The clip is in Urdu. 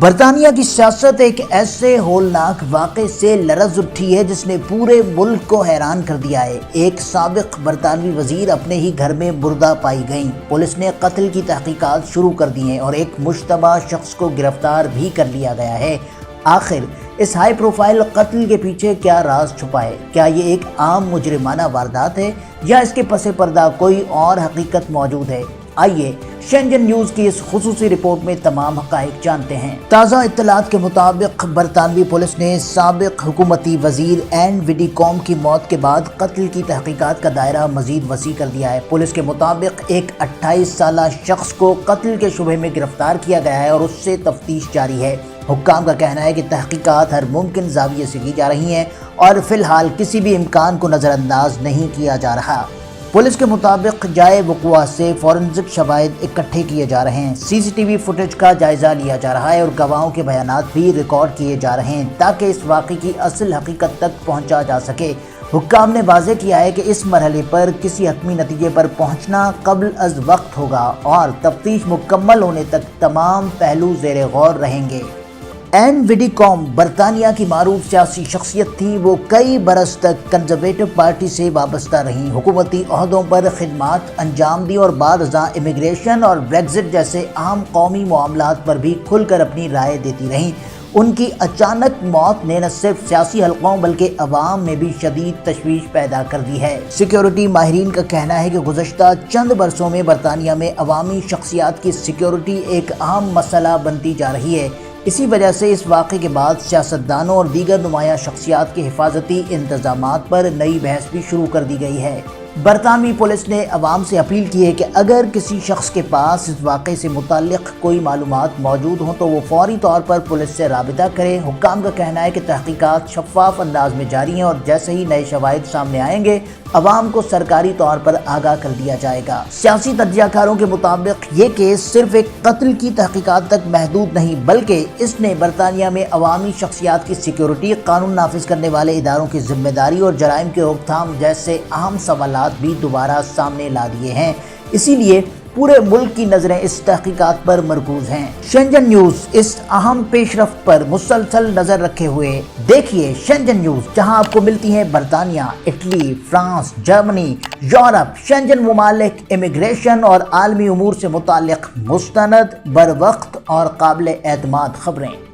برطانیہ کی سیاست ایک ایسے ہولناک واقعے سے لرز اٹھی ہے جس نے پورے ملک کو حیران کر دیا ہے۔ ایک سابق برطانوی وزیر اپنے ہی گھر میں مردہ پائی گئیں۔ پولیس نے قتل کی تحقیقات شروع کر دی ہیں اور ایک مشتبہ شخص کو گرفتار بھی کر لیا گیا ہے۔ آخر اس ہائی پروفائل قتل کے پیچھے کیا راز چھپا ہے؟ کیا یہ ایک عام مجرمانہ واردات ہے یا اس کے پس پردہ کوئی اور حقیقت موجود ہے؟ آئیے شنجن نیوز کی اس خصوصی رپورٹ میں تمام حقائق جانتے ہیں۔ تازہ اطلاعات کے مطابق برطانوی پولیس نے سابق حکومتی وزیر این ویڈیکوم کی موت کے بعد قتل کی تحقیقات کا دائرہ مزید وسیع کر دیا ہے۔ پولیس کے مطابق ایک 28 سالہ شخص کو قتل کے شبہ میں گرفتار کیا گیا ہے اور اس سے تفتیش جاری ہے۔ حکام کا کہنا ہے کہ تحقیقات ہر ممکن زاویے سے کی جا رہی ہیں اور فی الحال کسی بھی امکان کو نظر انداز نہیں کیا جا رہا۔ پولیس کے مطابق جائے وقوع سے فورنزک شواہد اکٹھے کیے جا رہے ہیں، سی سی ٹی وی فوٹیج کا جائزہ لیا جا رہا ہے اور گواہوں کے بیانات بھی ریکارڈ کیے جا رہے ہیں تاکہ اس واقعے کی اصل حقیقت تک پہنچا جا سکے۔ حکام نے واضح کیا ہے کہ اس مرحلے پر کسی حتمی نتیجے پر پہنچنا قبل از وقت ہوگا اور تفتیش مکمل ہونے تک تمام پہلو زیر غور رہیں گے۔ این ویڈیکوم برطانیہ کی معروف سیاسی شخصیت تھی۔ وہ کئی برس تک کنزرویٹو پارٹی سے وابستہ رہیں، حکومتی عہدوں پر خدمات انجام دی اور بعد ازاں امیگریشن اور بریگزٹ جیسے اہم قومی معاملات پر بھی کھل کر اپنی رائے دیتی رہیں۔ ان کی اچانک موت نے نہ صرف سیاسی حلقوں بلکہ عوام میں بھی شدید تشویش پیدا کر دی ہے۔ سیکیورٹی ماہرین کا کہنا ہے کہ گزشتہ چند برسوں میں برطانیہ میں عوامی شخصیات کی سیکیورٹی ایک اہم مسئلہ بنتی جا رہی ہے۔ اسی وجہ سے اس واقعے کے بعد سیاستدانوں اور دیگر نمایاں شخصیات کے حفاظتی انتظامات پر نئی بحث بھی شروع کر دی گئی ہے۔ برطانوی پولیس نے عوام سے اپیل کی ہے کہ اگر کسی شخص کے پاس اس واقعے سے متعلق کوئی معلومات موجود ہوں تو وہ فوری طور پر پولیس سے رابطہ کرے۔ حکام کا کہنا ہے کہ تحقیقات شفاف انداز میں جاری ہیں اور جیسے ہی نئے شواہد سامنے آئیں گے عوام کو سرکاری طور پر آگاہ کر دیا جائے گا۔ سیاسی تجزیہ کاروں کے مطابق یہ کیس صرف ایک قتل کی تحقیقات تک محدود نہیں بلکہ اس نے برطانیہ میں عوامی شخصیات کی سیکیورٹی، قانون نافذ کرنے والے اداروں کی ذمہ داری اور جرائم کی روک تھام جیسے اہم سوالات بھی دوبارہ سامنے لا دیے ہیں۔ اسی لیے پورے ملک کی نظریں اس تحقیقات پر مرکوز ہیں۔ شنجن نیوز اس اہم پیش رفت پر مسلسل نظر رکھے ہوئے دیکھیے شنجن نیوز، جہاں آپ کو ملتی ہیں برطانیہ، اٹلی، فرانس، جرمنی، یورپ، شنجن ممالک، امیگریشن اور عالمی امور سے متعلق مستند، بروقت اور قابل اعتماد خبریں۔